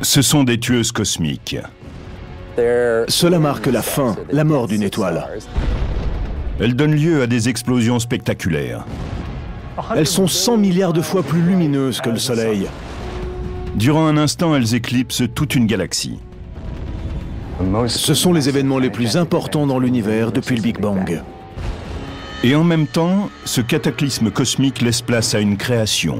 Ce sont des tueuses cosmiques. Cela marque la fin, la mort d'une étoile. Elles donnent lieu à des explosions spectaculaires. Elles sont 100 milliards de fois plus lumineuses que le Soleil. Durant un instant, elles éclipsent toute une galaxie. Ce sont les événements les plus importants dans l'univers depuis le Big Bang. Et en même temps, ce cataclysme cosmique laisse place à une création.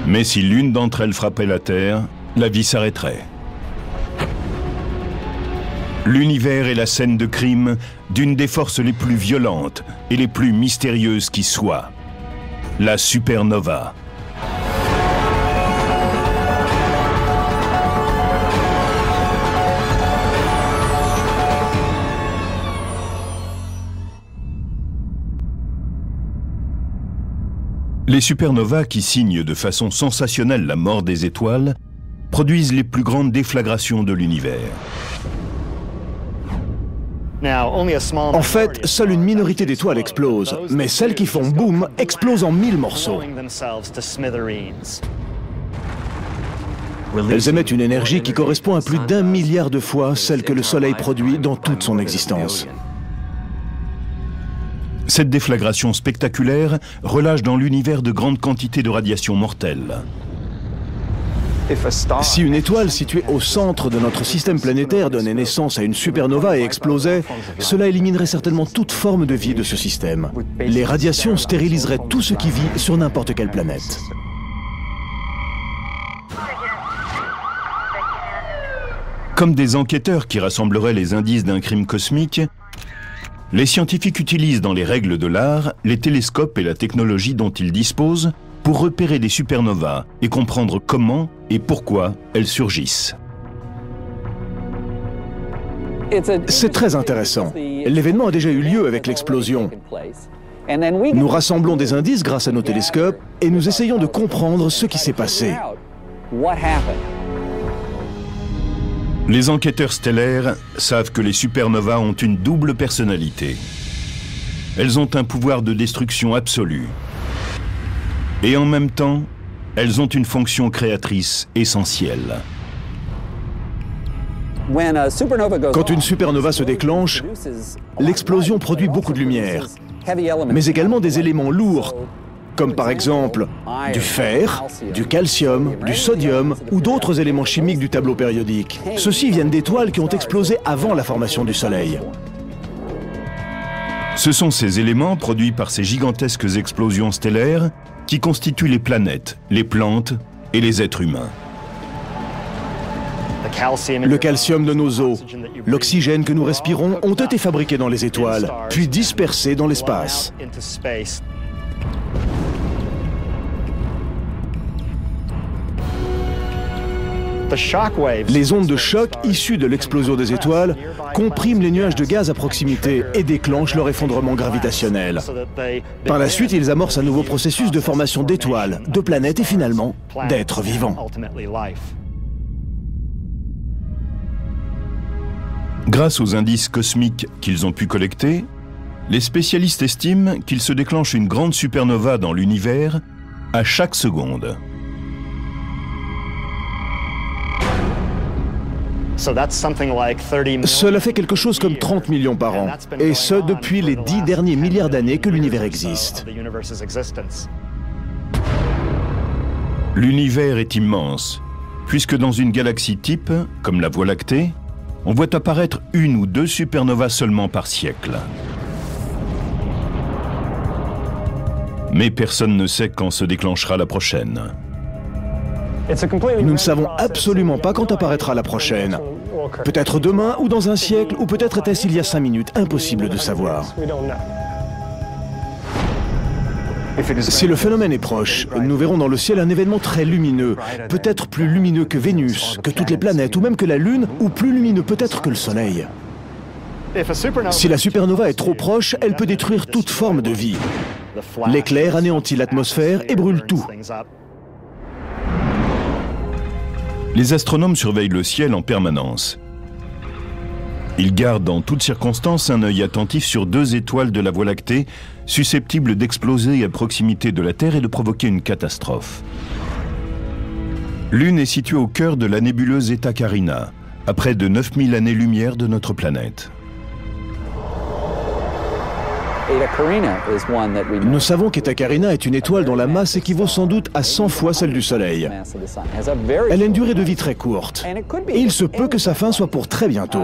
Mais si l'une d'entre elles frappait la Terre, la vie s'arrêterait. L'univers est la scène de crime d'une des forces les plus violentes et les plus mystérieuses qui soient, la supernova. Les supernovas, qui signent de façon sensationnelle la mort des étoiles, produisent les plus grandes déflagrations de l'univers. En fait, seule une minorité d'étoiles explosent, mais celles qui font boum explosent en 1000 morceaux. Elles émettent une énergie qui correspond à plus d'1 milliard de fois celle que le Soleil produit dans toute son existence. Cette déflagration spectaculaire relâche dans l'univers de grandes quantités de radiation mortelle. Si une étoile située au centre de notre système planétaire donnait naissance à une supernova et explosait, cela éliminerait certainement toute forme de vie de ce système. Les radiations stériliseraient tout ce qui vit sur n'importe quelle planète. Comme des enquêteurs qui rassembleraient les indices d'un crime cosmique, les scientifiques utilisent dans les règles de l'art les télescopes et la technologie dont ils disposent pour repérer des supernovas et comprendre comment et pourquoi elles surgissent. C'est très intéressant. L'événement a déjà eu lieu avec l'explosion. Nous rassemblons des indices grâce à nos télescopes et nous essayons de comprendre ce qui s'est passé. Les enquêteurs stellaires savent que les supernovas ont une double personnalité. Elles ont un pouvoir de destruction absolu. Et en même temps, elles ont une fonction créatrice essentielle. Quand une supernova se déclenche, l'explosion produit beaucoup de lumière, mais également des éléments lourds, comme par exemple du fer, du calcium, du sodium ou d'autres éléments chimiques du tableau périodique. Ceux-ci viennent d'étoiles qui ont explosé avant la formation du Soleil. Ce sont ces éléments produits par ces gigantesques explosions stellaires qui constituent les planètes, les plantes et les êtres humains. Le calcium de nos os, l'oxygène que nous respirons ont été fabriqués dans les étoiles, puis dispersés dans l'espace. Les ondes de choc issues de l'explosion des étoiles compriment les nuages de gaz à proximité et déclenchent leur effondrement gravitationnel. Par la suite, ils amorcent un nouveau processus de formation d'étoiles, de planètes et finalement d'êtres vivants. Grâce aux indices cosmiques qu'ils ont pu collecter, les spécialistes estiment qu'il se déclenche une grande supernova dans l'univers à chaque seconde. Cela fait quelque chose comme 30 millions par an, et ce depuis les 10 derniers milliards d'années que l'univers existe. L'univers est immense, puisque dans une galaxie type, comme la Voie lactée, on voit apparaître 1 ou 2 supernovas seulement par siècle. Mais personne ne sait quand se déclenchera la prochaine. Nous ne savons absolument pas quand apparaîtra la prochaine. Peut-être demain ou dans un siècle, ou peut-être était-ce il y a 5 minutes. Impossible de savoir. Si le phénomène est proche, nous verrons dans le ciel un événement très lumineux, peut-être plus lumineux que Vénus, que toutes les planètes, ou même que la Lune, ou plus lumineux peut-être que le Soleil. Si la supernova est trop proche, elle peut détruire toute forme de vie. L'éclair anéantit l'atmosphère et brûle tout. Les astronomes surveillent le ciel en permanence. Ils gardent en toutes circonstances un œil attentif sur 2 étoiles de la Voie lactée susceptibles d'exploser à proximité de la Terre et de provoquer une catastrophe. Lune est située au cœur de la nébuleuse Eta Carina, à près de 9000 années-lumière de notre planète. Nous savons qu'Eta Carina est une étoile dont la masse équivaut sans doute à 100 fois celle du Soleil. Elle a une durée de vie très courte, et il se peut que sa fin soit pour très bientôt.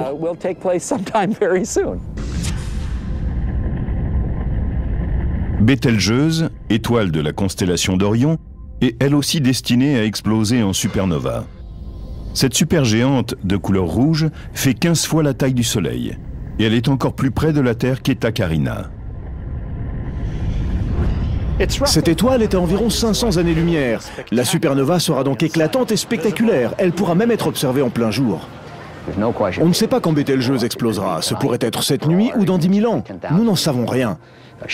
Bételgeuse, étoile de la constellation d'Orion, est elle aussi destinée à exploser en supernova. Cette supergéante de couleur rouge fait 15 fois la taille du Soleil, et elle est encore plus près de la Terre qu'Eta Carina. Cette étoile est à environ 500 années-lumière. La supernova sera donc éclatante et spectaculaire. Elle pourra même être observée en plein jour. On ne sait pas quand Bételgeuse explosera. Ce pourrait être cette nuit ou dans 10 000 ans. Nous n'en savons rien.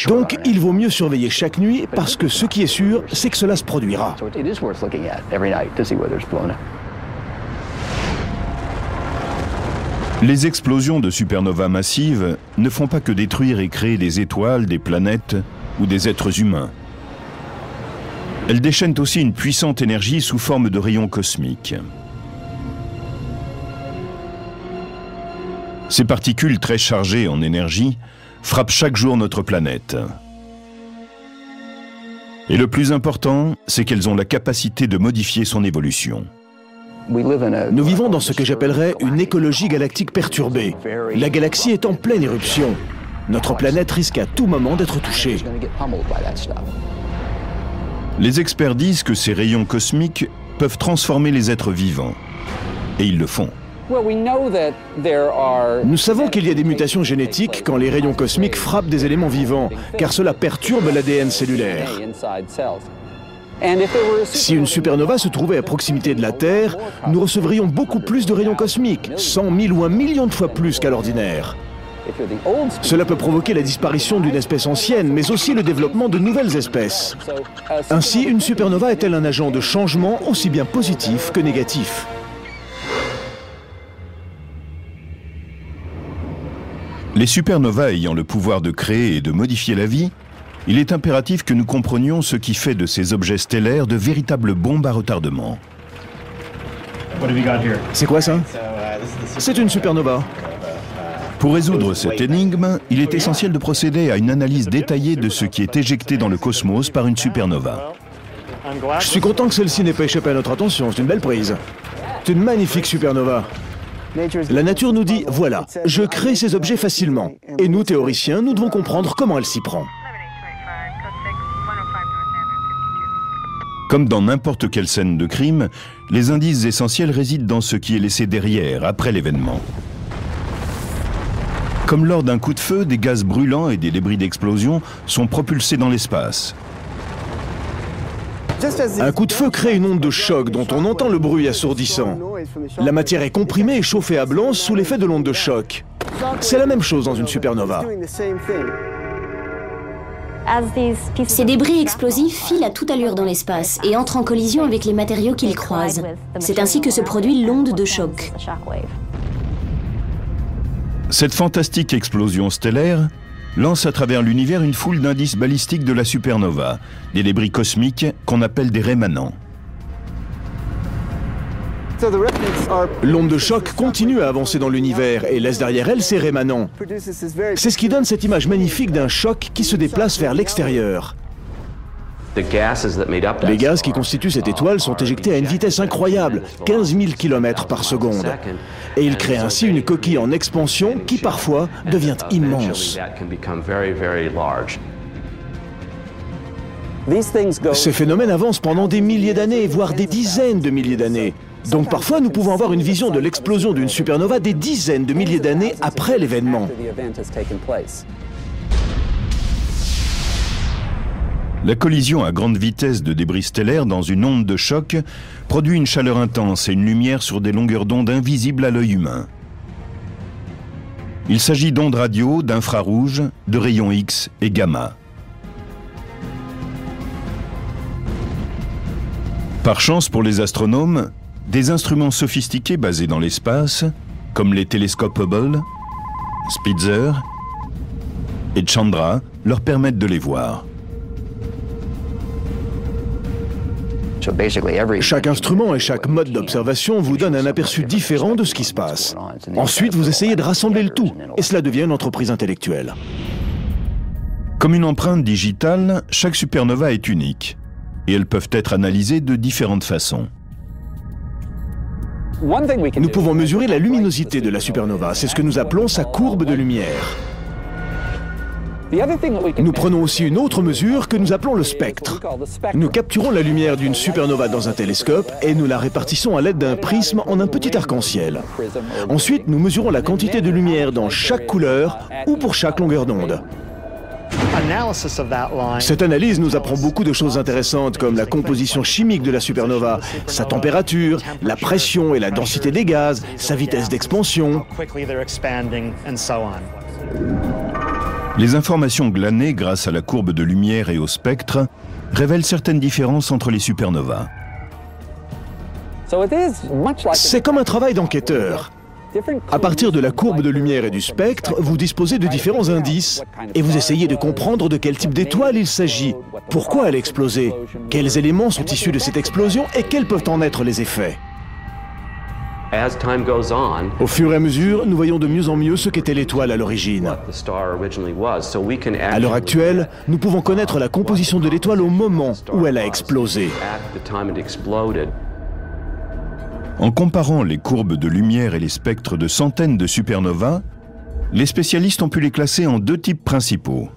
Donc, il vaut mieux surveiller chaque nuit parce que ce qui est sûr, c'est que cela se produira. Les explosions de supernovas massives ne font pas que détruire et créer des étoiles, des planètes ou des êtres humains. Elles déchaînent aussi une puissante énergie sous forme de rayons cosmiques. Ces particules très chargées en énergie frappent chaque jour notre planète. Et le plus important, c'est qu'elles ont la capacité de modifier son évolution. Nous vivons dans ce que j'appellerais une écologie galactique perturbée. La galaxie est en pleine éruption. Notre planète risque à tout moment d'être touchée. Les experts disent que ces rayons cosmiques peuvent transformer les êtres vivants. Et ils le font. Nous savons qu'il y a des mutations génétiques quand les rayons cosmiques frappent des éléments vivants, car cela perturbe l'ADN cellulaire. Si une supernova se trouvait à proximité de la Terre, nous recevrions beaucoup plus de rayons cosmiques, 100 000 ou 1 million de fois plus qu'à l'ordinaire. Cela peut provoquer la disparition d'une espèce ancienne, mais aussi le développement de nouvelles espèces. Ainsi, une supernova est-elle un agent de changement aussi bien positif que négatif? Les supernovas ayant le pouvoir de créer et de modifier la vie, il est impératif que nous comprenions ce qui fait de ces objets stellaires de véritables bombes à retardement. C'est quoi ça? C'est une supernova. Pour résoudre cette énigme, il est essentiel de procéder à une analyse détaillée de ce qui est éjecté dans le cosmos par une supernova. Je suis content que celle-ci n'ait pas échappé à notre attention, c'est une belle prise. C'est une magnifique supernova. La nature nous dit, voilà, je crée ces objets facilement. Et nous, théoriciens, nous devons comprendre comment elle s'y prend. Comme dans n'importe quelle scène de crime, les indices essentiels résident dans ce qui est laissé derrière, après l'événement. Comme lors d'un coup de feu, des gaz brûlants et des débris d'explosion sont propulsés dans l'espace. Un coup de feu crée une onde de choc dont on entend le bruit assourdissant. La matière est comprimée et chauffée à blanc sous l'effet de l'onde de choc. C'est la même chose dans une supernova. Ces débris explosifs filent à toute allure dans l'espace et entrent en collision avec les matériaux qu'ils croisent. C'est ainsi que se produit l'onde de choc. Cette fantastique explosion stellaire lance à travers l'univers une foule d'indices balistiques de la supernova, des débris cosmiques qu'on appelle des rémanents. L'onde de choc continue à avancer dans l'univers et laisse derrière elle ses rémanents. C'est ce qui donne cette image magnifique d'un choc qui se déplace vers l'extérieur. Les gaz qui constituent cette étoile sont éjectés à une vitesse incroyable, 15 000 km par seconde. Et ils créent ainsi une coquille en expansion qui parfois devient immense. Ces phénomènes avancent pendant des milliers d'années, voire des dizaines de milliers d'années. Donc parfois nous pouvons avoir une vision de l'explosion d'une supernova des dizaines de milliers d'années après l'événement. La collision à grande vitesse de débris stellaires dans une onde de choc produit une chaleur intense et une lumière sur des longueurs d'onde invisibles à l'œil humain. Il s'agit d'ondes radio, d'infrarouge, de rayons X et gamma. Par chance pour les astronomes, des instruments sophistiqués basés dans l'espace, comme les télescopes Hubble, Spitzer et Chandra, leur permettent de les voir. Chaque instrument et chaque mode d'observation vous donne un aperçu différent de ce qui se passe. Ensuite, vous essayez de rassembler le tout, et cela devient une entreprise intellectuelle. Comme une empreinte digitale, chaque supernova est unique, et elles peuvent être analysées de différentes façons. Nous pouvons mesurer la luminosité de la supernova, c'est ce que nous appelons sa courbe de lumière. Nous prenons aussi une autre mesure que nous appelons le spectre. Nous capturons la lumière d'une supernova dans un télescope et nous la répartissons à l'aide d'un prisme en un petit arc-en-ciel. Ensuite, nous mesurons la quantité de lumière dans chaque couleur ou pour chaque longueur d'onde. Cette analyse nous apprend beaucoup de choses intéressantes comme la composition chimique de la supernova, sa température, la pression et la densité des gaz, sa vitesse d'expansion. Les informations glanées grâce à la courbe de lumière et au spectre révèlent certaines différences entre les supernovas. C'est comme un travail d'enquêteur. À partir de la courbe de lumière et du spectre, vous disposez de différents indices et vous essayez de comprendre de quel type d'étoile il s'agit, pourquoi elle a explosé, quels éléments sont issus de cette explosion et quels peuvent en être les effets. Au fur et à mesure, nous voyons de mieux en mieux ce qu'était l'étoile à l'origine. À l'heure actuelle, nous pouvons connaître la composition de l'étoile au moment où elle a explosé. En comparant les courbes de lumière et les spectres de centaines de supernovas, les spécialistes ont pu les classer en deux types principaux.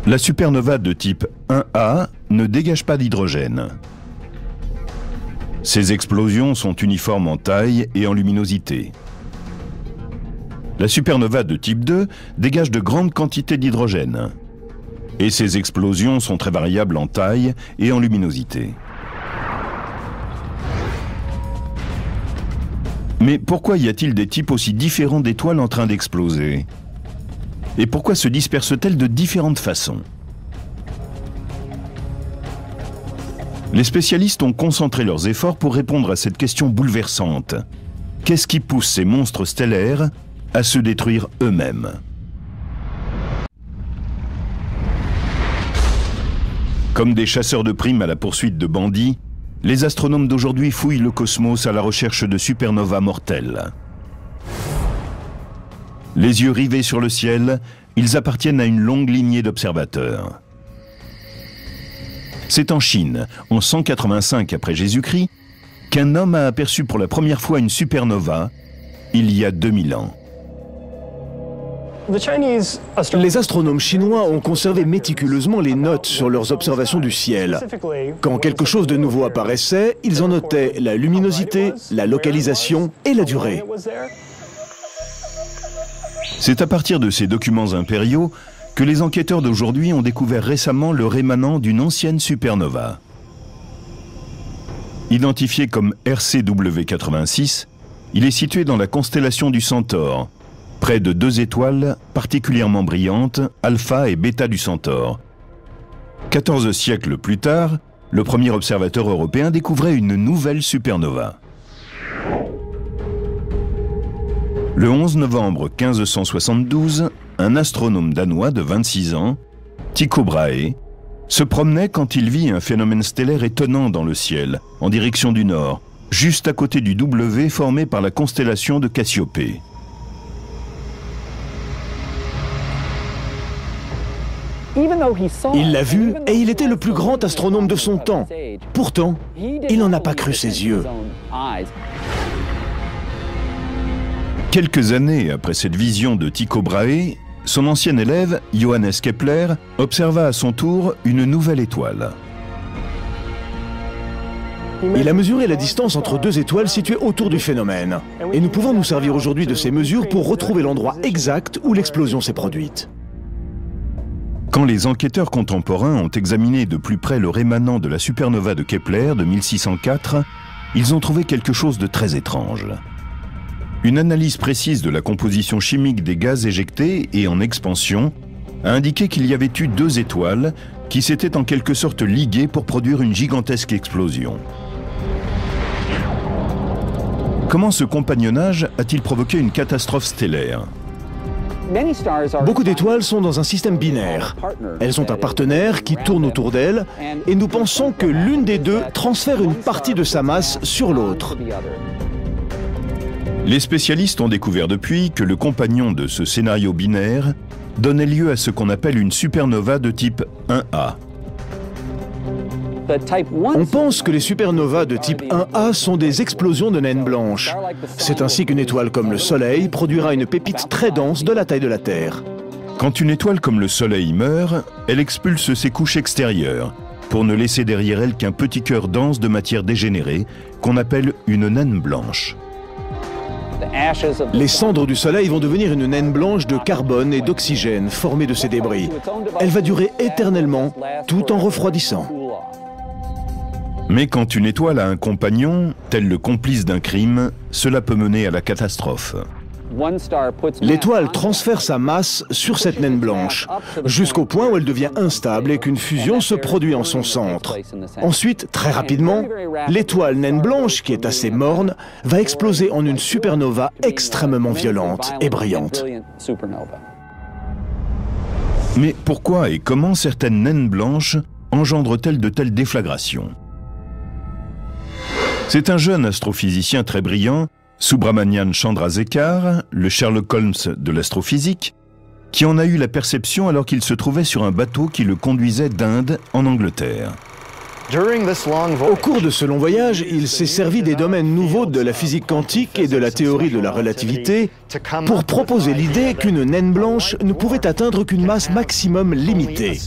La supernova de type 1A ne dégage pas d'hydrogène. Ces explosions sont uniformes en taille et en luminosité. La supernova de type 2 dégage de grandes quantités d'hydrogène. Et ces explosions sont très variables en taille et en luminosité. Mais pourquoi y a-t-il des types aussi différents d'étoiles en train d'exploser ? Et pourquoi se dispersent-elles de différentes façons? Les spécialistes ont concentré leurs efforts pour répondre à cette question bouleversante. Qu'est-ce qui pousse ces monstres stellaires à se détruire eux-mêmes? Comme des chasseurs de primes à la poursuite de bandits, les astronomes d'aujourd'hui fouillent le cosmos à la recherche de supernovas mortelles. Les yeux rivés sur le ciel, ils appartiennent à une longue lignée d'observateurs. C'est en Chine, en 185 après Jésus-Christ, qu'un homme a aperçu pour la première fois une supernova, il y a 2000 ans. Les astronomes chinois ont conservé méticuleusement les notes sur leurs observations du ciel. Quand quelque chose de nouveau apparaissait, ils en notaient la luminosité, la localisation et la durée. C'est à partir de ces documents impériaux que les enquêteurs d'aujourd'hui ont découvert récemment le rémanent d'une ancienne supernova. Identifié comme RCW86, il est situé dans la constellation du Centaure, près de deux étoiles particulièrement brillantes, Alpha et Beta du Centaure. 14 siècles plus tard, le premier observateur européen découvrait une nouvelle supernova. Le 11 novembre 1572, un astronome danois de 26 ans, Tycho Brahe, se promenait quand il vit un phénomène stellaire étonnant dans le ciel, en direction du nord, juste à côté du W formé par la constellation de Cassiopée. Il l'a vu et il était le plus grand astronome de son temps. Pourtant, il n'en a pas cru ses yeux. Quelques années après cette vision de Tycho Brahe, son ancien élève, Johannes Kepler, observa à son tour une nouvelle étoile. Il a mesuré la distance entre deux étoiles situées autour du phénomène. Et nous pouvons nous servir aujourd'hui de ces mesures pour retrouver l'endroit exact où l'explosion s'est produite. Quand les enquêteurs contemporains ont examiné de plus près le rémanent de la supernova de Kepler de 1604, ils ont trouvé quelque chose de très étrange. Une analyse précise de la composition chimique des gaz éjectés et en expansion a indiqué qu'il y avait eu deux étoiles qui s'étaient en quelque sorte liguées pour produire une gigantesque explosion. Comment ce compagnonnage a-t-il provoqué une catastrophe stellaire? Beaucoup d'étoiles sont dans un système binaire. Elles ont un partenaire qui tourne autour d'elles et nous pensons que l'une des deux transfère une partie de sa masse sur l'autre. Les spécialistes ont découvert depuis que le compagnon de ce scénario binaire donnait lieu à ce qu'on appelle une supernova de type 1A. On pense que les supernovas de type 1A sont des explosions de naines blanches. C'est ainsi qu'une étoile comme le Soleil produira une pépite très dense de la taille de la Terre. Quand une étoile comme le Soleil meurt, elle expulse ses couches extérieures, pour ne laisser derrière elle qu'un petit cœur dense de matière dégénérée, qu'on appelle une naine blanche. Les cendres du Soleil vont devenir une naine blanche de carbone et d'oxygène formée de ces débris. Elle va durer éternellement, tout en refroidissant. Mais quand une étoile a un compagnon, tel le complice d'un crime, cela peut mener à la catastrophe. L'étoile transfère sa masse sur cette naine blanche, jusqu'au point où elle devient instable et qu'une fusion se produit en son centre. Ensuite, très rapidement, l'étoile naine blanche, qui est assez morne, va exploser en une supernova extrêmement violente et brillante. Mais pourquoi et comment certaines naines blanches engendrent-elles de telles déflagrations? C'est un jeune astrophysicien très brillant, Subrahmanyam Chandrasekhar, le Sherlock Holmes de l'astrophysique, qui en a eu la perception alors qu'il se trouvait sur un bateau qui le conduisait d'Inde en Angleterre. Au cours de ce long voyage, il s'est servi des domaines nouveaux de la physique quantique et de la théorie de la relativité pour proposer l'idée qu'une naine blanche ne pouvait atteindre qu'une masse maximum limitée.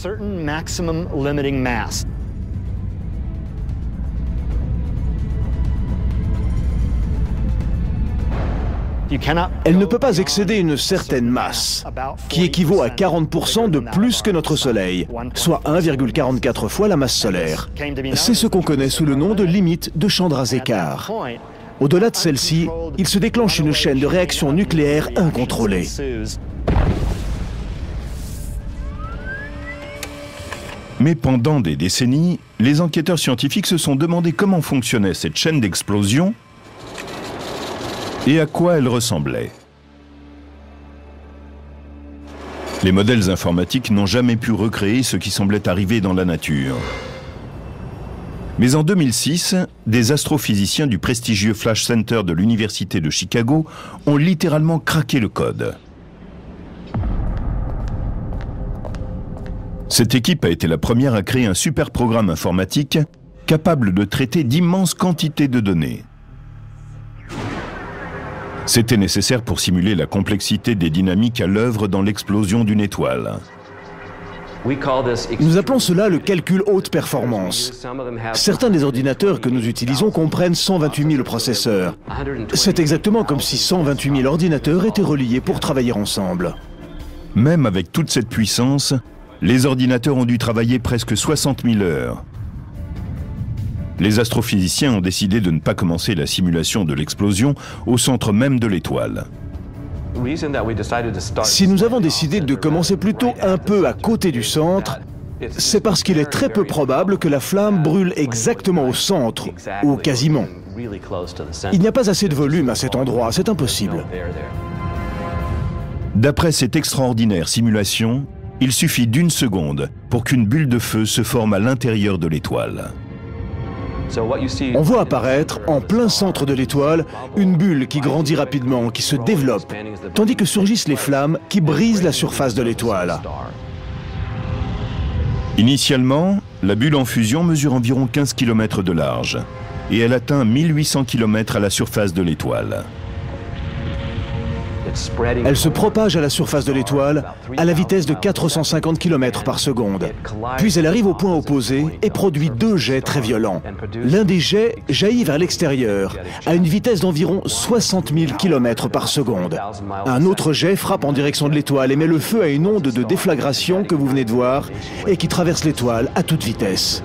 Elle ne peut pas excéder une certaine masse, qui équivaut à 40% de plus que notre Soleil, soit 1,44 fois la masse solaire. C'est ce qu'on connaît sous le nom de limite de Chandrasekhar. Au-delà de celle-ci, il se déclenche une chaîne de réactions nucléaires incontrôlées. Mais pendant des décennies, les enquêteurs scientifiques se sont demandé comment fonctionnait cette chaîne d'explosion et à quoi elle ressemblait. Les modèles informatiques n'ont jamais pu recréer ce qui semblait arriver dans la nature. Mais en 2006, des astrophysiciens du prestigieux Flash Center de l'Université de Chicago ont littéralement craqué le code. Cette équipe a été la première à créer un super programme informatique capable de traiter d'immenses quantités de données. C'était nécessaire pour simuler la complexité des dynamiques à l'œuvre dans l'explosion d'une étoile. Nous appelons cela le calcul haute performance. Certains des ordinateurs que nous utilisons comprennent 128 000 processeurs. C'est exactement comme si 128 000 ordinateurs étaient reliés pour travailler ensemble. Même avec toute cette puissance, les ordinateurs ont dû travailler presque 60 000 heures. Les astrophysiciens ont décidé de ne pas commencer la simulation de l'explosion au centre même de l'étoile. Si nous avons décidé de commencer plutôt un peu à côté du centre, c'est parce qu'il est très peu probable que la flamme brûle exactement au centre, ou quasiment. Il n'y a pas assez de volume à cet endroit, c'est impossible. D'après cette extraordinaire simulation, il suffit d'1 seconde pour qu'une bulle de feu se forme à l'intérieur de l'étoile. On voit apparaître, en plein centre de l'étoile, une bulle qui grandit rapidement, qui se développe, tandis que surgissent les flammes qui brisent la surface de l'étoile. Initialement, la bulle en fusion mesure environ 15 km de large et elle atteint 1800 km à la surface de l'étoile. Elle se propage à la surface de l'étoile à la vitesse de 450 km par seconde. Puis elle arrive au point opposé et produit 2 jets très violents. L'un des jets jaillit vers l'extérieur à une vitesse d'environ 60 000 km par seconde. Un autre jet frappe en direction de l'étoile et met le feu à une onde de déflagration que vous venez de voir et qui traverse l'étoile à toute vitesse.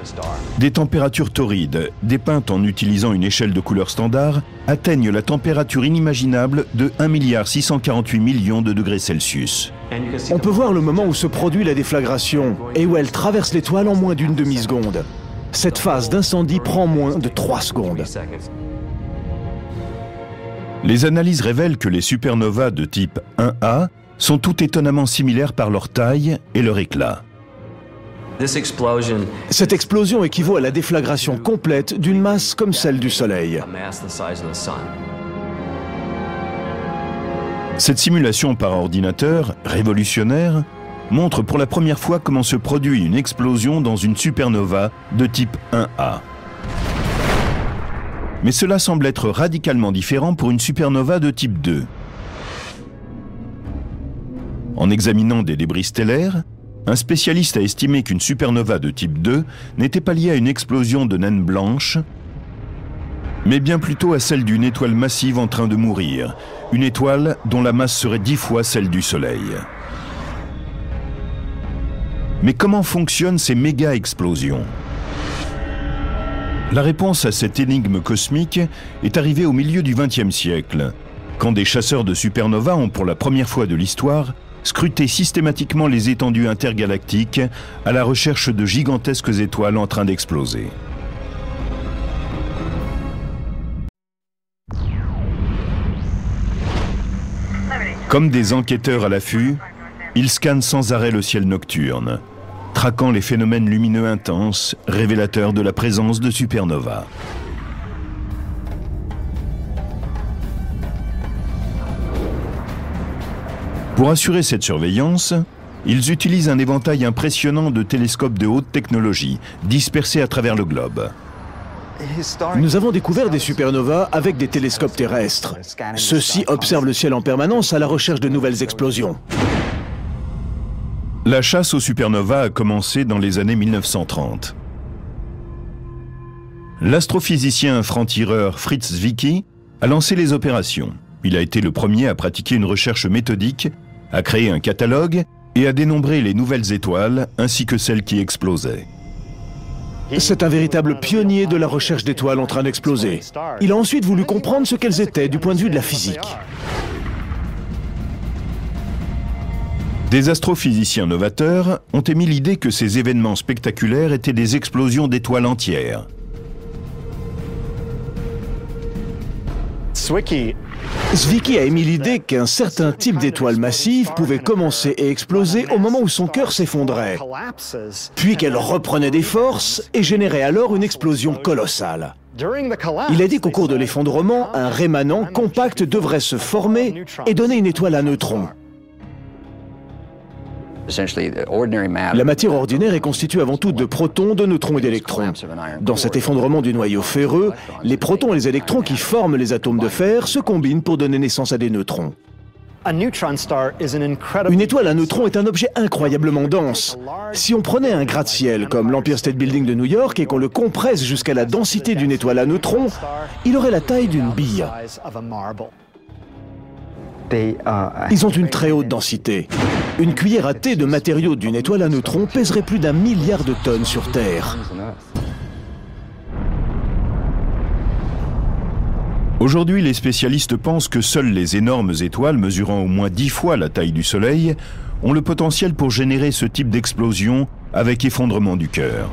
Des températures torrides, dépeintes en utilisant une échelle de couleur standard, atteignent la température inimaginable de 1 648 millions de degrés Celsius. On peut voir le moment où se produit la déflagration et où elle traverse l'étoile en moins d'une demi-seconde. Cette phase d'incendie prend moins de 3 secondes. Les analyses révèlent que les supernovas de type 1A sont tout étonnamment similaires par leur taille et leur éclat. Cette explosion équivaut à la déflagration complète d'une masse comme celle du Soleil. Cette simulation par ordinateur, révolutionnaire, montre pour la première fois comment se produit une explosion dans une supernova de type 1A. Mais cela semble être radicalement différent pour une supernova de type 2. En examinant des débris stellaires, un spécialiste a estimé qu'une supernova de type 2 n'était pas liée à une explosion de naines blanches, mais bien plutôt à celle d'une étoile massive en train de mourir, une étoile dont la masse serait 10 fois celle du Soleil. Mais comment fonctionnent ces méga-explosions ? La réponse à cette énigme cosmique est arrivée au milieu du XXe siècle, quand des chasseurs de supernovas ont pour la première fois de l'histoire scruté systématiquement les étendues intergalactiques à la recherche de gigantesques étoiles en train d'exploser. Comme des enquêteurs à l'affût, ils scannent sans arrêt le ciel nocturne, traquant les phénomènes lumineux intenses, révélateurs de la présence de supernovas. Pour assurer cette surveillance, ils utilisent un éventail impressionnant de télescopes de haute technologie, dispersés à travers le globe. Nous avons découvert des supernovas avec des télescopes terrestres. Ceux-ci observent le ciel en permanence à la recherche de nouvelles explosions. La chasse aux supernovas a commencé dans les années 1930. L'astrophysicien franc-tireur Fritz Zwicky a lancé les opérations. Il a été le premier à pratiquer une recherche méthodique, à créer un catalogue et à dénombrer les nouvelles étoiles ainsi que celles qui explosaient. C'est un véritable pionnier de la recherche d'étoiles en train d'exploser. Il a ensuite voulu comprendre ce qu'elles étaient du point de vue de la physique. Des astrophysiciens novateurs ont émis l'idée que ces événements spectaculaires étaient des explosions d'étoiles entières. Zwicky a émis l'idée qu'un certain type d'étoile massive pouvait commencer et exploser au moment où son cœur s'effondrait, puis qu'elle reprenait des forces et générait alors une explosion colossale. Il a dit qu'au cours de l'effondrement, un rémanent compact devrait se former et donner une étoile à neutrons. La matière ordinaire est constituée avant tout de protons, de neutrons et d'électrons. Dans cet effondrement du noyau ferreux, les protons et les électrons qui forment les atomes de fer se combinent pour donner naissance à des neutrons. Une étoile à neutrons est un objet incroyablement dense. Si on prenait un gratte-ciel comme l'Empire State Building de New York et qu'on le compresse jusqu'à la densité d'une étoile à neutrons, il aurait la taille d'une bille. Ils ont une très haute densité. Une cuillère à thé de matériaux d'une étoile à neutrons pèserait plus d'1 milliard de tonnes sur Terre. Aujourd'hui, les spécialistes pensent que seules les énormes étoiles, mesurant au moins 10 fois la taille du Soleil, ont le potentiel pour générer ce type d'explosion avec effondrement du cœur.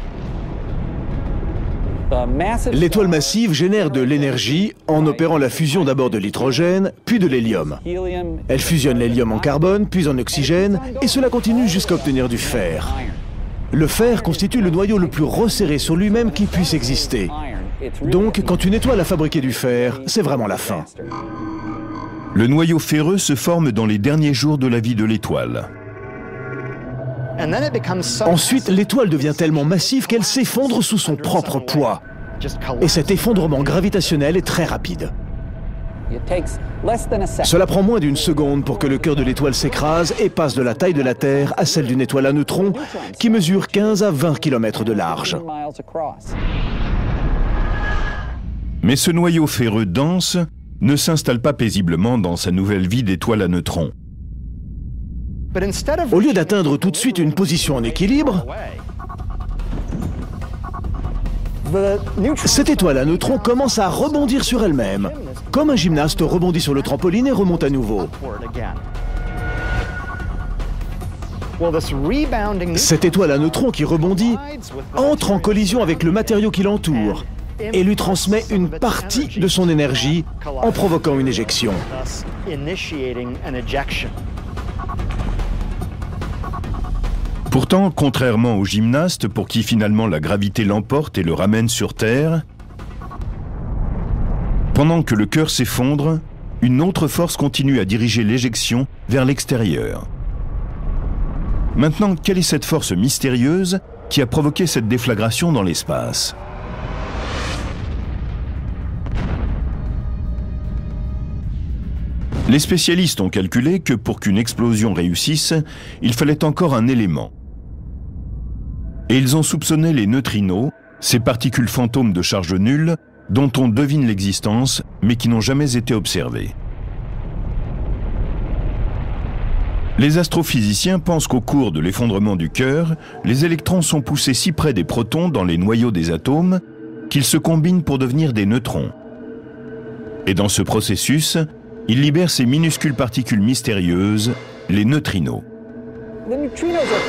L'étoile massive génère de l'énergie en opérant la fusion d'abord de l'hydrogène, puis de l'hélium. Elle fusionne l'hélium en carbone, puis en oxygène, et cela continue jusqu'à obtenir du fer. Le fer constitue le noyau le plus resserré sur lui-même qui puisse exister. Donc, quand une étoile a fabriqué du fer, c'est vraiment la fin. Le noyau ferreux se forme dans les derniers jours de la vie de l'étoile. Ensuite, l'étoile devient tellement massive qu'elle s'effondre sous son propre poids. Et cet effondrement gravitationnel est très rapide. Cela prend moins d'une seconde pour que le cœur de l'étoile s'écrase et passe de la taille de la Terre à celle d'une étoile à neutrons qui mesure 15 à 20 km de large. Mais ce noyau ferreux dense ne s'installe pas paisiblement dans sa nouvelle vie d'étoile à neutrons. Au lieu d'atteindre tout de suite une position en équilibre, cette étoile à neutrons commence à rebondir sur elle-même, comme un gymnaste rebondit sur le trampoline et remonte à nouveau. Cette étoile à neutrons qui rebondit entre en collision avec le matériau qui l'entoure et lui transmet une partie de son énergie en provoquant une éjection. Pourtant, contrairement aux gymnastes pour qui finalement la gravité l'emporte et le ramène sur Terre, pendant que le cœur s'effondre, une autre force continue à diriger l'éjection vers l'extérieur. Maintenant, quelle est cette force mystérieuse qui a provoqué cette déflagration dans l'espace ? Les spécialistes ont calculé que pour qu'une explosion réussisse, il fallait encore un élément. Et ils ont soupçonné les neutrinos, ces particules fantômes de charge nulle, dont on devine l'existence, mais qui n'ont jamais été observées. Les astrophysiciens pensent qu'au cours de l'effondrement du cœur, les électrons sont poussés si près des protons dans les noyaux des atomes qu'ils se combinent pour devenir des neutrons. Et dans ce processus, ils libèrent ces minuscules particules mystérieuses, les neutrinos.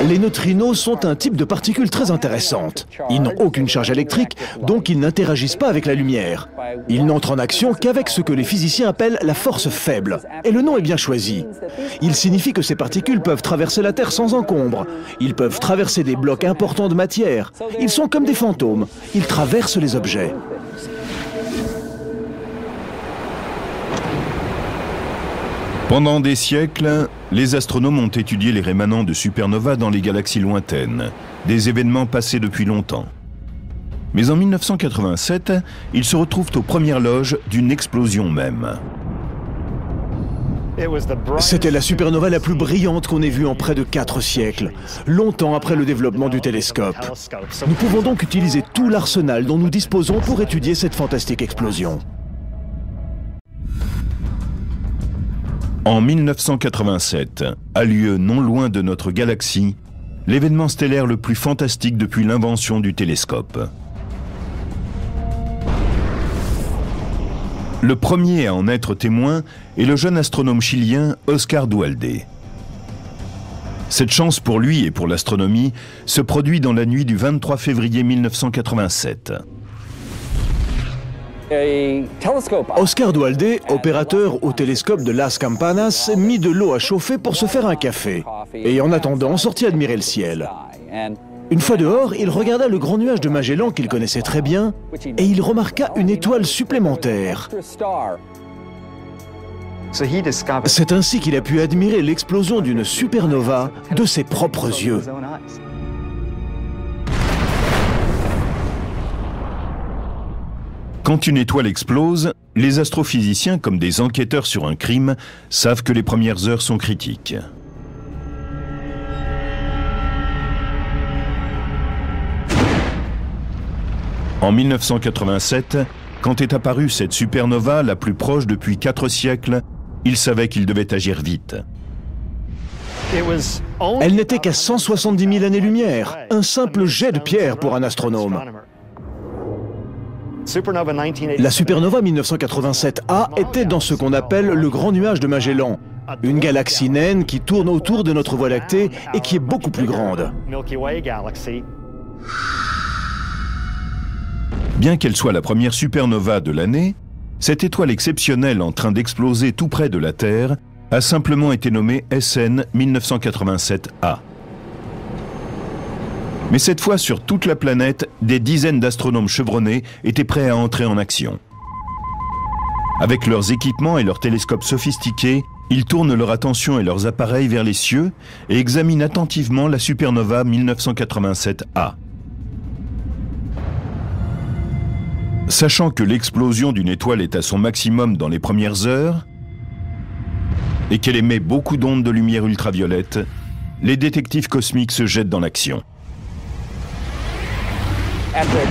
Les neutrinos sont un type de particules très intéressantes. Ils n'ont aucune charge électrique, donc ils n'interagissent pas avec la lumière. Ils n'entrent en action qu'avec ce que les physiciens appellent la force faible. Et le nom est bien choisi. Il signifie que ces particules peuvent traverser la Terre sans encombre. Ils peuvent traverser des blocs importants de matière. Ils sont comme des fantômes. Ils traversent les objets. Pendant des siècles, les astronomes ont étudié les rémanents de supernovas dans les galaxies lointaines, des événements passés depuis longtemps. Mais en 1987, ils se retrouvent aux premières loges d'une explosion même. C'était la supernova la plus brillante qu'on ait vue en près de 4 siècles, longtemps après le développement du télescope. Nous pouvons donc utiliser tout l'arsenal dont nous disposons pour étudier cette fantastique explosion. En 1987, a lieu non loin de notre galaxie, l'événement stellaire le plus fantastique depuis l'invention du télescope. Le premier à en être témoin est le jeune astronome chilien Oscar Duhalde. Cette chance pour lui et pour l'astronomie se produit dans la nuit du 23 février 1987. Oscar Duhalde, opérateur au télescope de Las Campanas, mit de l'eau à chauffer pour se faire un café. Et en attendant, sortit admirer le ciel. Une fois dehors, il regarda le grand nuage de Magellan qu'il connaissait très bien, et il remarqua une étoile supplémentaire. C'est ainsi qu'il a pu admirer l'explosion d'une supernova de ses propres yeux. Quand une étoile explose, les astrophysiciens, comme des enquêteurs sur un crime, savent que les premières heures sont critiques. En 1987, quand est apparue cette supernova, la plus proche depuis 4 siècles, ils savaient qu'ils devaient agir vite. Elle n'était qu'à 170 000 années-lumière, un simple jet de pierre pour un astronome. La supernova 1987A était dans ce qu'on appelle le grand nuage de Magellan, une galaxie naine qui tourne autour de notre Voie lactée et qui est beaucoup plus grande. Bien qu'elle soit la première supernova de l'année, cette étoile exceptionnelle en train d'exploser tout près de la Terre a simplement été nommée SN 1987A. Mais cette fois, sur toute la planète, des dizaines d'astronomes chevronnés étaient prêts à entrer en action. Avec leurs équipements et leurs télescopes sophistiqués, ils tournent leur attention et leurs appareils vers les cieux et examinent attentivement la supernova 1987A. Sachant que l'explosion d'une étoile est à son maximum dans les premières heures et qu'elle émet beaucoup d'ondes de lumière ultraviolette, les détectives cosmiques se jettent dans l'action.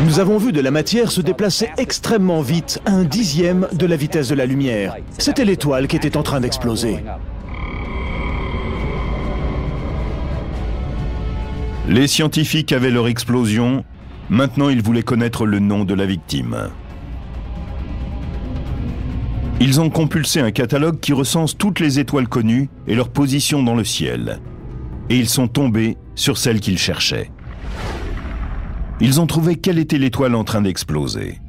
Nous avons vu de la matière se déplacer extrêmement vite, à 1/10 de la vitesse de la lumière. C'était l'étoile qui était en train d'exploser. Les scientifiques avaient leur explosion, maintenant ils voulaient connaître le nom de la victime. Ils ont compulsé un catalogue qui recense toutes les étoiles connues et leur position dans le ciel. Et ils sont tombés sur celle qu'ils cherchaient. Ils ont trouvé quelle était l'étoile en train d'exploser.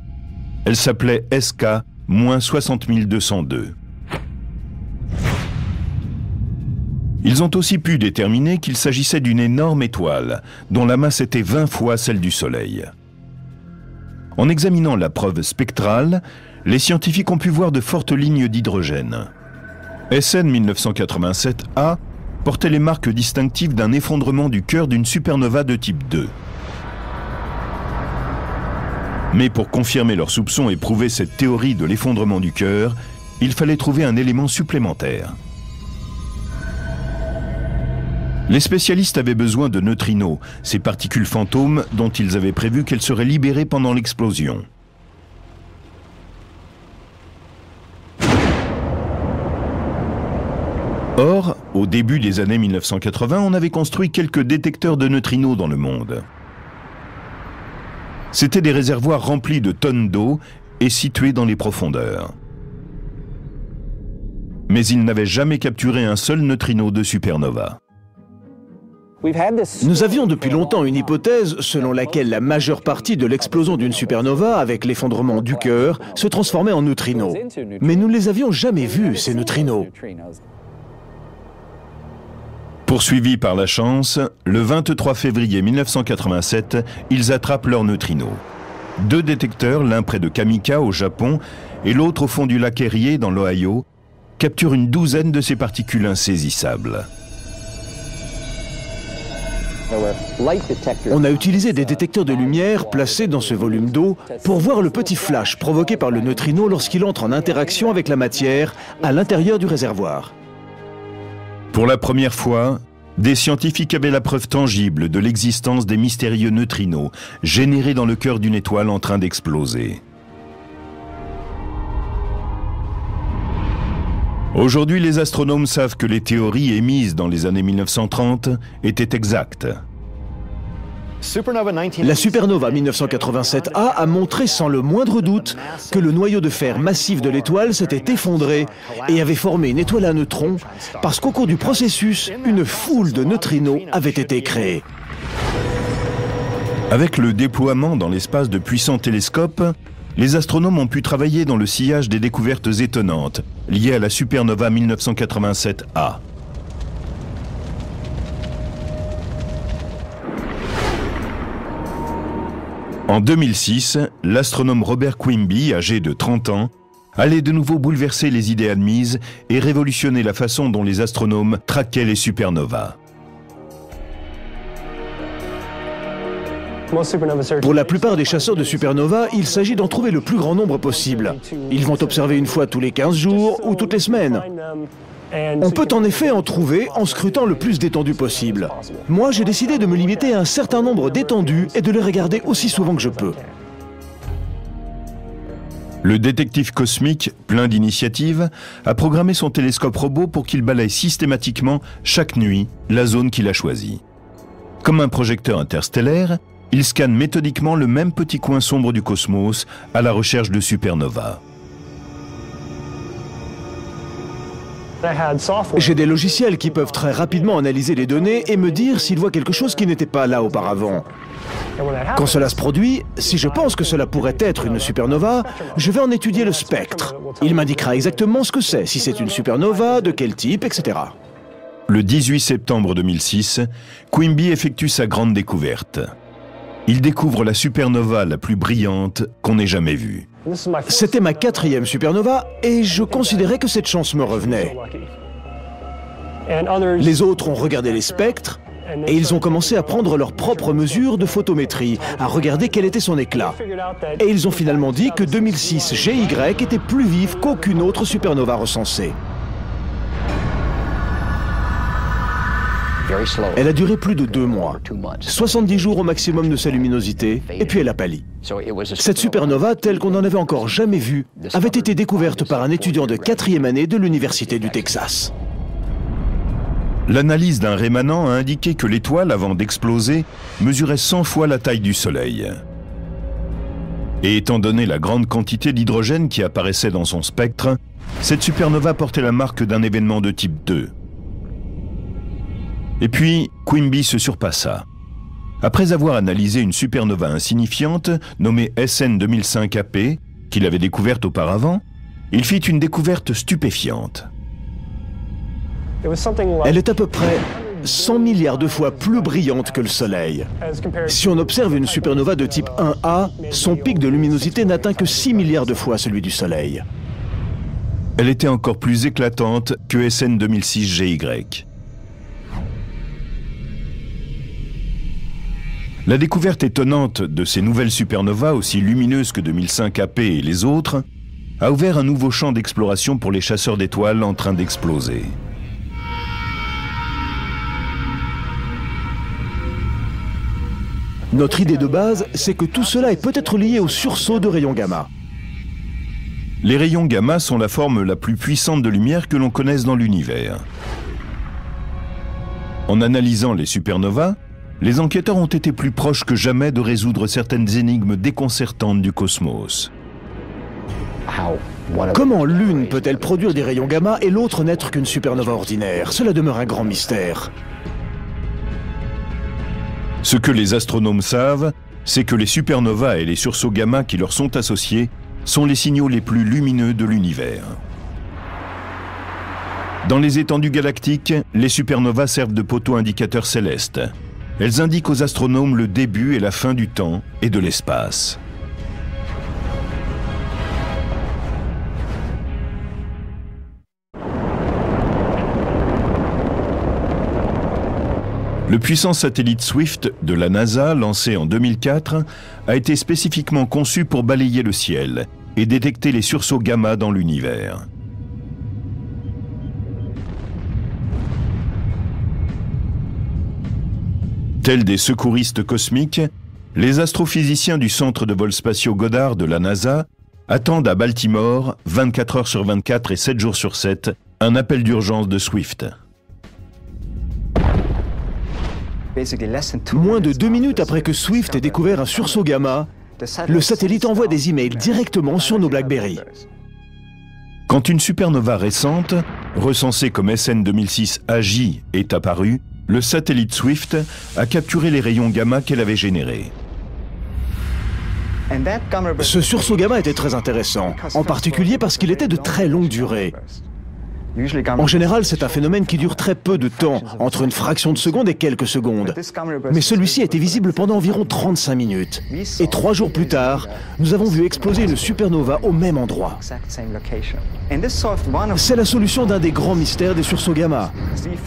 Elle s'appelait SK-60202. Ils ont aussi pu déterminer qu'il s'agissait d'une énorme étoile, dont la masse était 20 fois celle du Soleil. En examinant la preuve spectrale, les scientifiques ont pu voir de fortes lignes d'hydrogène. SN 1987A portait les marques distinctives d'un effondrement du cœur d'une supernova de type 2. Mais pour confirmer leurs soupçons et prouver cette théorie de l'effondrement du cœur, il fallait trouver un élément supplémentaire. Les spécialistes avaient besoin de neutrinos, ces particules fantômes dont ils avaient prévu qu'elles seraient libérées pendant l'explosion. Or, au début des années 1980, on avait construit quelques détecteurs de neutrinos dans le monde. C'étaient des réservoirs remplis de tonnes d'eau et situés dans les profondeurs. Mais ils n'avaient jamais capturé un seul neutrino de supernova. Nous avions depuis longtemps une hypothèse selon laquelle la majeure partie de l'explosion d'une supernova avec l'effondrement du cœur se transformait en neutrinos. Mais nous ne les avions jamais vus, ces neutrinos. Poursuivis par la chance, le 23 février 1987, ils attrapent leurs neutrinos. 2 détecteurs, l'un près de Kamika au Japon et l'autre au fond du lac Erie dans l'Ohio, capturent une douzaine de ces particules insaisissables. On a utilisé des détecteurs de lumière placés dans ce volume d'eau pour voir le petit flash provoqué par le neutrino lorsqu'il entre en interaction avec la matière à l'intérieur du réservoir. Pour la première fois, des scientifiques avaient la preuve tangible de l'existence des mystérieux neutrinos générés dans le cœur d'une étoile en train d'exploser. Aujourd'hui, les astronomes savent que les théories émises dans les années 1930 étaient exactes. La supernova 1987A a montré sans le moindre doute que le noyau de fer massif de l'étoile s'était effondré et avait formé une étoile à neutrons parce qu'au cours du processus, une foule de neutrinos avait été créée. Avec le déploiement dans l'espace de puissants télescopes, les astronomes ont pu travailler dans le sillage des découvertes étonnantes liées à la supernova 1987A. En 2006, l'astronome Robert Quimby, âgé de 30 ans, allait de nouveau bouleverser les idées admises et révolutionner la façon dont les astronomes traquaient les supernovas. Pour la plupart des chasseurs de supernova, il s'agit d'en trouver le plus grand nombre possible. Ils vont observer une fois tous les 15 jours ou toutes les semaines. On peut en effet en trouver en scrutant le plus d'étendues possible. Moi, j'ai décidé de me limiter à un certain nombre d'étendues et de les regarder aussi souvent que je peux. Le détective cosmique, plein d'initiatives, a programmé son télescope robot pour qu'il balaye systématiquement, chaque nuit, la zone qu'il a choisie. Comme un projecteur interstellaire, il scanne méthodiquement le même petit coin sombre du cosmos à la recherche de supernovas. J'ai des logiciels qui peuvent très rapidement analyser les données et me dire s'ils voient quelque chose qui n'était pas là auparavant. Quand cela se produit, si je pense que cela pourrait être une supernova, je vais en étudier le spectre. Il m'indiquera exactement ce que c'est, si c'est une supernova, de quel type, etc. Le 18 septembre 2006, Quimby effectue sa grande découverte. Il découvre la supernova la plus brillante qu'on ait jamais vue. C'était ma 4e supernova et je considérais que cette chance me revenait. Les autres ont regardé les spectres et ils ont commencé à prendre leurs propres mesures de photométrie, à regarder quel était son éclat. Et ils ont finalement dit que 2006 GY était plus vive qu'aucune autre supernova recensée. Elle a duré plus de 2 mois, 70 jours au maximum de sa luminosité, et puis elle a pâli. Cette supernova, telle qu'on n'en avait encore jamais vue, avait été découverte par un étudiant de 4e année de l'Université du Texas. L'analyse d'un rémanent a indiqué que l'étoile, avant d'exploser, mesurait 100 fois la taille du Soleil. Et étant donné la grande quantité d'hydrogène qui apparaissait dans son spectre, cette supernova portait la marque d'un événement de type 2. Et puis, Quimby se surpassa. Après avoir analysé une supernova insignifiante, nommée SN 2005AP, qu'il avait découverte auparavant, il fit une découverte stupéfiante. Elle est à peu près 100 milliards de fois plus brillante que le Soleil. Si on observe une supernova de type 1A, son pic de luminosité n'atteint que 6 milliards de fois celui du Soleil. Elle était encore plus éclatante que SN 2006 GY. La découverte étonnante de ces nouvelles supernovas, aussi lumineuses que 2005 AP et les autres, a ouvert un nouveau champ d'exploration pour les chasseurs d'étoiles en train d'exploser. Notre idée de base, c'est que tout cela est peut-être lié au sursaut de rayons gamma. Les rayons gamma sont la forme la plus puissante de lumière que l'on connaisse dans l'univers. En analysant les supernovas, les enquêteurs ont été plus proches que jamais de résoudre certaines énigmes déconcertantes du cosmos. Comment l'une peut-elle produire des rayons gamma et l'autre n'être qu'une supernova ordinaire? Cela demeure un grand mystère. Ce que les astronomes savent, c'est que les supernovas et les sursauts gamma qui leur sont associés sont les signaux les plus lumineux de l'univers. Dans les étendues galactiques, les supernovas servent de poteaux indicateurs célestes. Elles indiquent aux astronomes le début et la fin du temps et de l'espace. Le puissant satellite Swift de la NASA, lancé en 2004, a été spécifiquement conçu pour balayer le ciel et détecter les sursauts gamma dans l'univers. Tels des secouristes cosmiques, les astrophysiciens du centre de vols spatiaux Goddard de la NASA attendent à Baltimore, 24 heures sur 24 et 7 jours sur 7, un appel d'urgence de Swift. Moins de 2 minutes après que Swift ait découvert un sursaut gamma, le satellite envoie des emails directement sur nos BlackBerry. Quand une supernova récente, recensée comme SN 2006 AJ, est apparue, le satellite Swift a capturé les rayons gamma qu'elle avait générés. Ce sursaut gamma était très intéressant, en particulier parce qu'il était de très longue durée. En général, c'est un phénomène qui dure très peu de temps, entre une fraction de seconde et quelques secondes. Mais celui-ci était visible pendant environ 35 minutes. Et 3 jours plus tard, nous avons vu exploser une supernova au même endroit. C'est la solution d'un des grands mystères des sursauts gamma.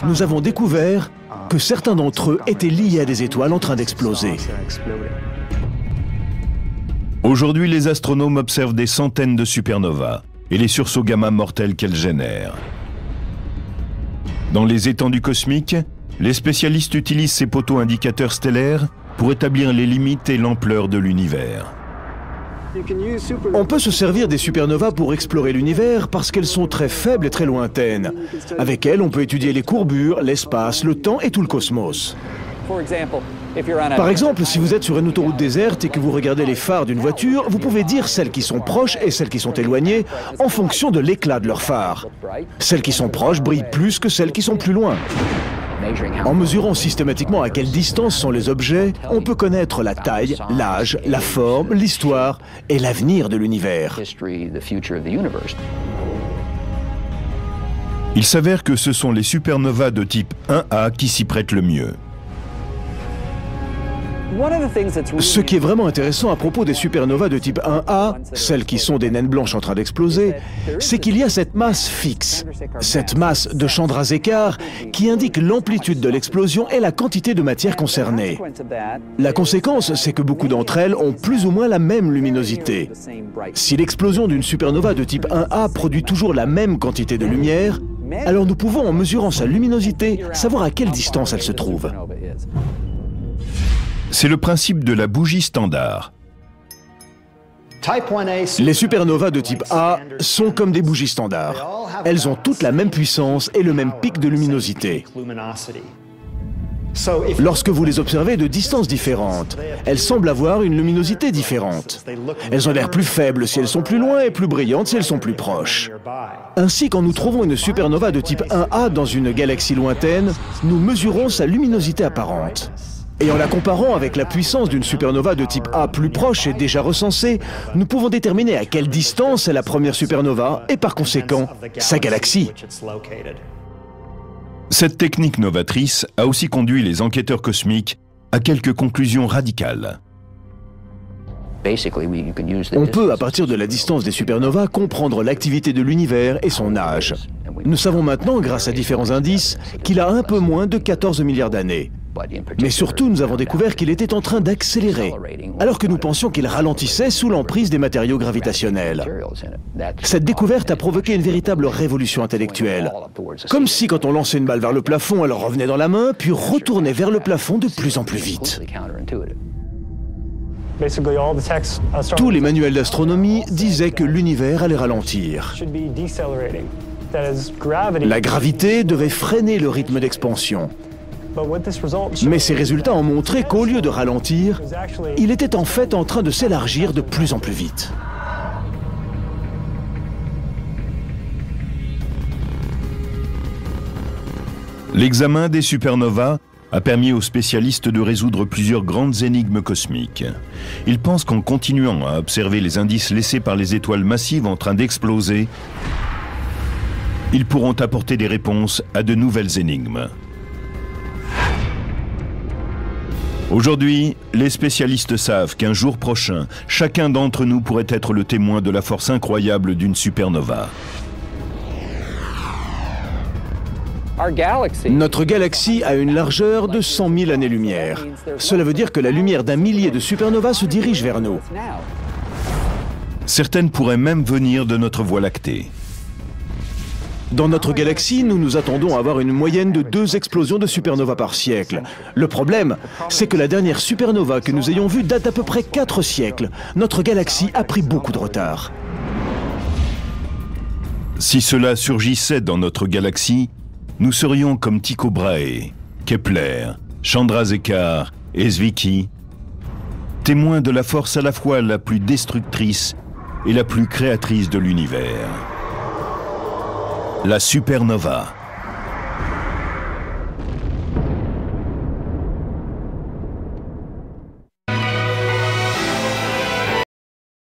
Nous avons découvert que certains d'entre eux étaient liés à des étoiles en train d'exploser. Aujourd'hui, les astronomes observent des centaines de supernovas et les sursauts gamma mortels qu'elles génèrent. Dans les étendues cosmiques, les spécialistes utilisent ces poteaux indicateurs stellaires pour établir les limites et l'ampleur de l'univers. On peut se servir des supernovas pour explorer l'univers parce qu'elles sont très faibles et très lointaines. Avec elles, on peut étudier les courbures, l'espace, le temps et tout le cosmos. Par exemple, si vous êtes sur une autoroute déserte et que vous regardez les phares d'une voiture, vous pouvez dire celles qui sont proches et celles qui sont éloignées en fonction de l'éclat de leurs phares. Celles qui sont proches brillent plus que celles qui sont plus loin. En mesurant systématiquement à quelle distance sont les objets, on peut connaître la taille, l'âge, la forme, l'histoire et l'avenir de l'univers. Il s'avère que ce sont les supernovas de type 1A qui s'y prêtent le mieux. Ce qui est vraiment intéressant à propos des supernovas de type 1A, celles qui sont des naines blanches en train d'exploser, c'est qu'il y a cette masse fixe, cette masse de Chandrasekhar qui indique l'amplitude de l'explosion et la quantité de matière concernée. La conséquence, c'est que beaucoup d'entre elles ont plus ou moins la même luminosité. Si l'explosion d'une supernova de type 1A produit toujours la même quantité de lumière, alors nous pouvons, en mesurant sa luminosité, savoir à quelle distance elle se trouve. C'est le principe de la bougie standard. Les supernovas de type A sont comme des bougies standards. Elles ont toutes la même puissance et le même pic de luminosité. Lorsque vous les observez de distances différentes, elles semblent avoir une luminosité différente. Elles ont l'air plus faibles si elles sont plus loin et plus brillantes si elles sont plus proches. Ainsi, quand nous trouvons une supernova de type 1A dans une galaxie lointaine, nous mesurons sa luminosité apparente. Et en la comparant avec la puissance d'une supernova de type A plus proche et déjà recensée, nous pouvons déterminer à quelle distance est la première supernova et par conséquent sa galaxie. Cette technique novatrice a aussi conduit les enquêteurs cosmiques à quelques conclusions radicales. On peut, à partir de la distance des supernovas, comprendre l'activité de l'univers et son âge. Nous savons maintenant, grâce à différents indices, qu'il a un peu moins de 14 milliards d'années. Mais surtout, nous avons découvert qu'il était en train d'accélérer, alors que nous pensions qu'il ralentissait sous l'emprise des matériaux gravitationnels. Cette découverte a provoqué une véritable révolution intellectuelle. Comme si, quand on lançait une balle vers le plafond, elle revenait dans la main, puis retournait vers le plafond de plus en plus vite. Tous les manuels d'astronomie disaient que l'univers allait ralentir. La gravité devait freiner le rythme d'expansion. Mais ces résultats ont montré qu'au lieu de ralentir, il était en fait en train de s'élargir de plus en plus vite. L'examen des supernovas a permis aux spécialistes de résoudre plusieurs grandes énigmes cosmiques. Ils pensent qu'en continuant à observer les indices laissés par les étoiles massives en train d'exploser, ils pourront apporter des réponses à de nouvelles énigmes. Aujourd'hui, les spécialistes savent qu'un jour prochain, chacun d'entre nous pourrait être le témoin de la force incroyable d'une supernova. Notre galaxie a une largeur de 100 000 années-lumière. Cela veut dire que la lumière d'un millier de supernovas se dirige vers nous. Certaines pourraient même venir de notre Voie lactée. Dans notre galaxie, nous nous attendons à avoir une moyenne de 2 explosions de supernovas par siècle. Le problème, c'est que la dernière supernova que nous ayons vue date d'à peu près 4 siècles. Notre galaxie a pris beaucoup de retard. Si cela surgissait dans notre galaxie, nous serions comme Tycho Brahe, Kepler, Chandrasekhar et Zwicky, témoins de la force à la fois la plus destructrice et la plus créatrice de l'univers. La supernova.